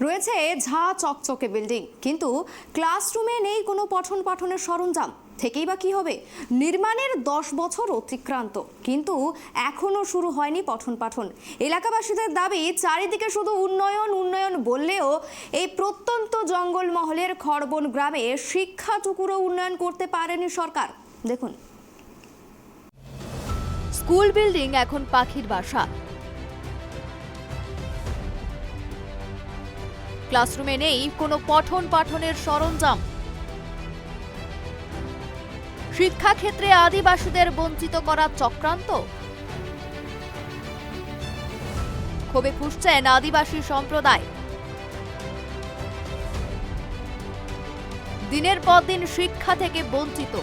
রয়েছে ঝা চকচকে বিল্ডিং, কিন্তু ক্লাসরুমে নেই কোনো পঠন পাঠনের সরঞ্জাম। থেকেই বা কি হবে? নির্মাণের 10 বছর অতিক্রান্ত, কিন্তু এখনো শুরু হয়নি পঠন পাঠন। এলাকাবাসীদের দাবি, চারিদিকে শুধু উন্নয়ন উন্নয়ন বললেও এই প্রত্যন্ত জঙ্গলমহলের খড়বন গ্রামে শিক্ষাটুকুরও উন্নয়ন করতে পারেনি সরকার। দেখুন, স্কুল বিল্ডিং এখন পাখির বাসা। ক্লাসরুমে নেই কোনো পঠন পাঠনের সরঞ্জাম। শিক্ষাক্ষেত্রে আদিবাসীদের বঞ্চিত করার চক্রান্ত। ক্ষোভে ফুঁসছেন আদিবাসী সম্প্রদায়। দিনের পর দিন শিক্ষা থেকে বঞ্চিত।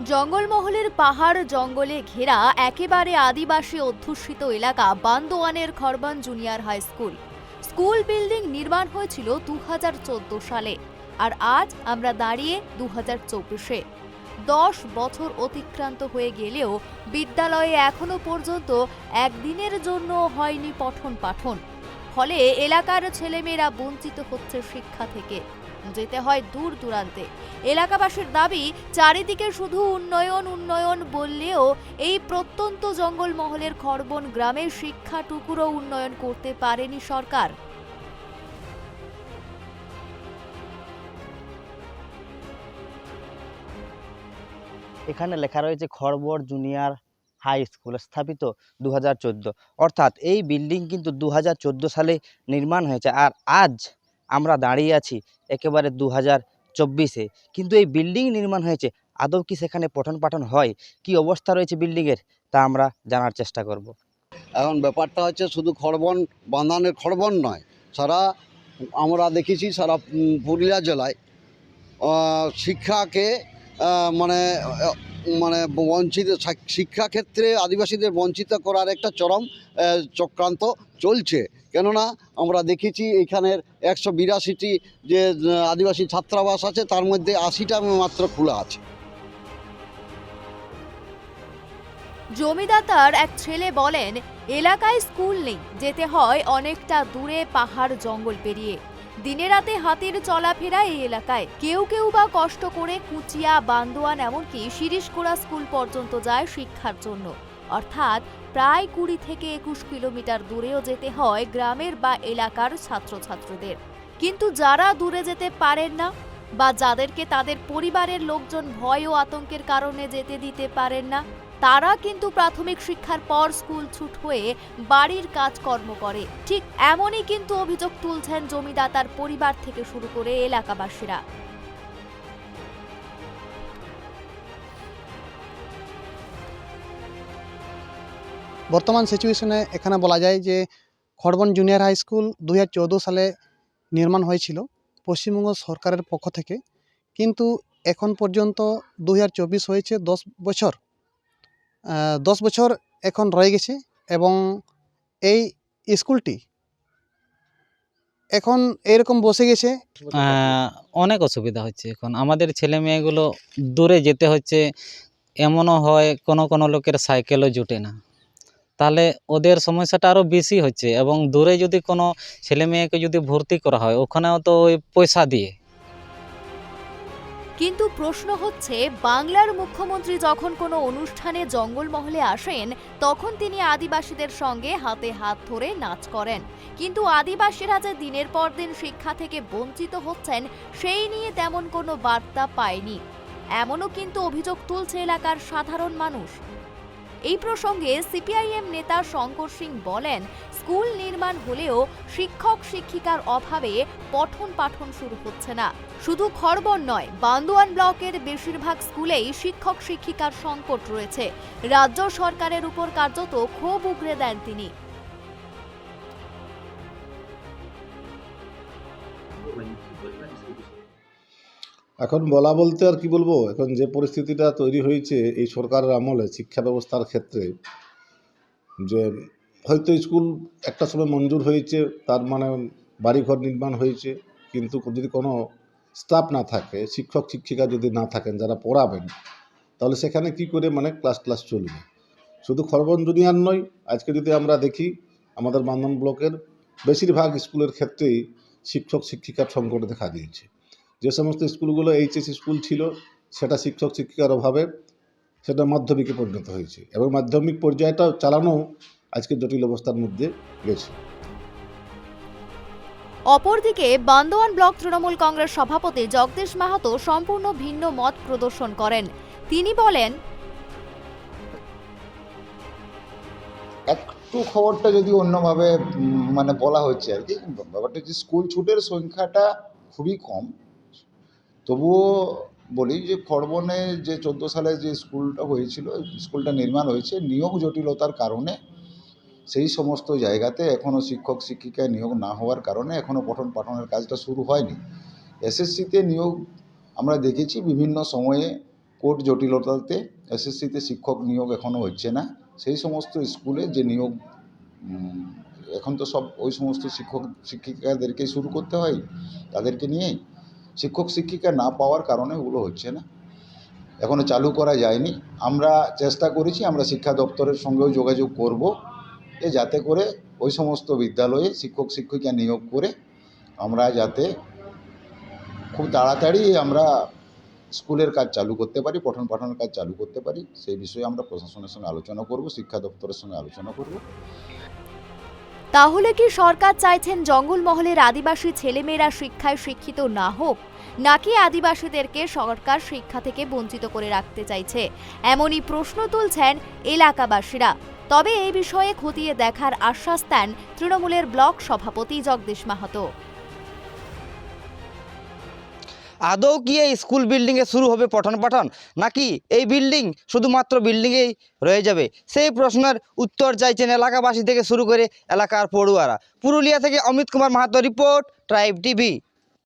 জঙ্গলমহলের পাহাড় জঙ্গলে ঘেরা একেবারে আদিবাসী অধ্যুষিত এলাকা বান্দোয়ানের Kharban junior high school. School building নির্মাণ হয়েছিল 2014 সালে, আর আজ আমরা দাঁড়িয়ে 2024-এ। 10 বছর অতিক্রান্ত হয়ে গেলেও বিদ্যালয়ে এখনো পর্যন্ত একদিনের জন্য হয়নি পঠন পাঠন। ফলে এলাকার ছেলেমেয়েরা বঞ্চিত হচ্ছে শিক্ষা থেকে, যেতে হয় দূর দূরান্তে। এলাকাবাসীর দাবি, চারিদিকে শুধু উন্নয়ন উন্নয়ন বললেও এই প্রত্যন্ত জঙ্গলমহলের খড়বন গ্রামে শিক্ষাটুকুরও উন্নয়ন করতে পারেনি সরকার। এখানে লেখা রয়েছে খড়বর জুনিয়র হাই স্কুল, স্থাপিত 2014। অর্থাৎ এই বিল্ডিং কিন্তু 2014 সালে নির্মাণ হয়েছে, আর আজ আমরা দাঁড়িয়ে আছি একেবারে 2024-এ। কিন্তু এই বিল্ডিং নির্মাণ হয়েছে, আদৌ কি সেখানে পঠন পাঠন হয়? কি অবস্থা রয়েছে বিল্ডিংয়ের, তা আমরা জানার চেষ্টা করব। এখন ব্যাপারটা হচ্ছে শুধু খড়বন বাঁধানের খড়বন নয়, সারা আমরা দেখেছি সারা পুরুলিয়া জেলায় শিক্ষাকে মানে মানে বঞ্চিত, শিক্ষাক্ষেত্রে আদিবাসীদের বঞ্চিত করার একটা চরম চক্রান্ত চলছে। কেননা আমরা দেখেছি এখানের 182টি যে আদিবাসী ছাত্রাবাস আছে, তার মধ্যে 80টা মাত্র খোলা আছে। জমিদাতার এক ছেলে বলেন, এলাকায় স্কুল নেই, যেতে হয় অনেকটা দূরে পাহাড় জঙ্গল পেরিয়ে। দিনে রাতে হাতির চলাফেরা এই এলাকায়। কেউ কেউ বা কষ্ট করে কুচিয়া, বান্দোয়ান, এমনকি শিরিশকুড়া স্কুল পর্যন্ত যায় শিক্ষার জন্য। অর্থাৎ প্রায় 20 থেকে 21 কিলোমিটার দূরেও যেতে হয় গ্রামের বা এলাকার ছাত্রছাত্রীদের। কিন্তু যারা দূরে যেতে পারেন না, বা যাদেরকে তাদের পরিবারের লোকজন ভয় ও আতঙ্কের কারণে যেতে দিতে পারেন না, তারা কিন্তু প্রাথমিক শিক্ষার পর স্কুল ছুট হয়ে বাড়ির কাজকর্ম করে। ঠিক এমনই কিন্তু অভিযোগ তুলছেন জমিদাতার পরিবার থেকে শুরু করে এলাকাবাসীরা। বর্তমান সিচুয়েশনে এখানে বলা যায় যে খড়বন জুনিয়র হাই স্কুল 2014 সালে নির্মাণ হয়েছিল পশ্চিমবঙ্গ সরকারের পক্ষ থেকে, কিন্তু এখন পর্যন্ত 2024 হয়েছে, 10 বছর এখন রয়ে গেছে। এবং এই স্কুলটি এখন এরকম বসে গেছে। অনেক অসুবিধা হচ্ছে। এখন আমাদের ছেলে মেয়েগুলো দূরে যেতে হচ্ছে, এমনও হয় কোনো কোনো লোকের সাইকেলও জুটে না, তাহলে ওদের সমস্যাটা আরও বেশি হচ্ছে। এবং দূরে যদি কোনো ছেলে মেয়েকে যদি ভর্তি করা হয়, ওখানেও তো ওই পয়সা দিয়ে। কিন্তু প্রশ্ন হচ্ছে, বাংলার মুখ্যমন্ত্রী যখন কোনো অনুষ্ঠানে জঙ্গলমহলে আসেন, তখন তিনি আদিবাসীদের সঙ্গে হাতে হাত ধরে নাচ করেন। কিন্তু আদিবাসীরা যে দিনের পর দিন শিক্ষা থেকে বঞ্চিত হচ্ছেন, সেই নিয়ে তেমন কোনো বার্তা পায়নি, এমনও কিন্তু অভিযোগ তুলছে এলাকার সাধারণ মানুষ। এই প্রসঙ্গে সিপিআইএম নেতা শঙ্কর সিং বলেন, স্কুল নির্মাণ হলেও শিক্ষক শিক্ষিকার অভাবে পঠন পাঠন শুরু হচ্ছে না। শুধু খড়বন নয়, বান্দোয়ান ব্লকের বেশিরভাগ স্কুলেই শিক্ষক শিক্ষিকার সংকট রয়েছে। রাজ্য সরকারের উপর কার্যত ক্ষোভ উগরে দেন তিনি। এখন বলা বলতে আর কি বলবো, এখন যে পরিস্থিতিটা তৈরি হয়েছে এই সরকারের আমলে শিক্ষা ব্যবস্থার ক্ষেত্রে, যে হয়তো স্কুল একটা সময় মঞ্জুর হয়েছে, তার মানে বাড়িঘর নির্মাণ হয়েছে, কিন্তু যদি কোনো স্টাফ না থাকে, শিক্ষক শিক্ষিকা যদি না থাকেন যারা পড়াবেন, তাহলে সেখানে কি করে মানে ক্লাস চলবে। শুধু খড়বন জুনিয়র নয়, আজকে যদি আমরা দেখি আমাদের বান্ধন ব্লকের বেশিরভাগ স্কুলের ক্ষেত্রেই শিক্ষক শিক্ষিকার সংকট দেখা দিয়েছে। যে সমস্ত স্কুলগুলো এইচএস স্কুল ছিল সেটা শিক্ষক শিক্ষিকার অভাবে সেটা মাধ্যমিকে পরিণত হয়েছে এবং মাধ্যমিক পর্যায়টা চালানো আজকে জটিল অবস্থার মধ্যে গেছে। অপরদিকে বান্দোয়ান ব্লক তৃণমূল কংগ্রেস সভাপতি জগদীশ মাহাতো সম্পূর্ণ ভিন্ন মত প্রদর্শন করেন। তিনি বলেন, একটু খবরটা যদি অন্যভাবে মানে বলা হচ্ছে আর কি, ব্যাপারটা হচ্ছে স্কুল ছুটের সংখ্যাটা খুবই কম। তবুও বলি যে খড়বনে যে 14 সালে যে স্কুলটা হয়েছিল, স্কুলটা নির্মাণ হয়েছে নিয়োগ জটিলতার কারণে সেই সমস্ত জায়গাতে এখনও শিক্ষক শিক্ষিকা নিয়োগ না হওয়ার কারণে এখনও পঠন পাঠনের কাজটা শুরু হয়নি। এসএসসিতে নিয়োগ আমরা দেখেছি বিভিন্ন সময়ে কোর্ট জটিলতাতে এসএসসিতে শিক্ষক নিয়োগ এখনও হচ্ছে না। সেই সমস্ত স্কুলে যে নিয়োগ এখন তো সব ওই সমস্ত শিক্ষক শিক্ষিকাদেরকে শুরু করতে হয়, তাদেরকে নিয়েই শিক্ষক শিক্ষিকা না পাওয়ার কারণে ওগুলো হচ্ছে না, এখনও চালু করা যায়নি। আমরা চেষ্টা করেছি, আমরা শিক্ষা দপ্তরের সঙ্গেও যোগাযোগ করব যে যাতে করে ওই সমস্ত বিদ্যালয়ে শিক্ষক শিক্ষিকা নিয়োগ করে আমরা যাতে খুব তাড়াতাড়ি আমরা স্কুলের কাজ চালু করতে পারি, পঠন পাঠনের কাজ চালু করতে পারি। সেই বিষয়ে আমরা প্রশাসনের সঙ্গে আলোচনা করব, শিক্ষা দপ্তরের সঙ্গে আলোচনা করব। তাহলে কি সরকার চাইছেন জঙ্গলমহলের আদিবাসী ছেলেমেয়েরা শিক্ষায় শিক্ষিত না হোক, নাকি আদিবাসীদেরকে সরকার শিক্ষা থেকে বঞ্চিত করে রাখতে চাইছে? এমনই প্রশ্ন তুলছেন এলাকাবাসীরা। তবে এই বিষয়ে খতিয়ে দেখার আশ্বাস দেন তৃণমূলের ব্লক সভাপতি জগদীশ মাহাতো। আদৌ কি এই স্কুল বিল্ডিংয়ে শুরু হবে পঠন পাঠন, নাকি এই বিল্ডিং শুধুমাত্র বিল্ডিংয়েই রয়ে যাবে? সেই প্রশ্নের উত্তর চাইছেন এলাকাবাসী থেকে শুরু করে এলাকার পড়ুয়ারা। পুরুলিয়া থেকে Amit Kumar Mahato report, tribe TV.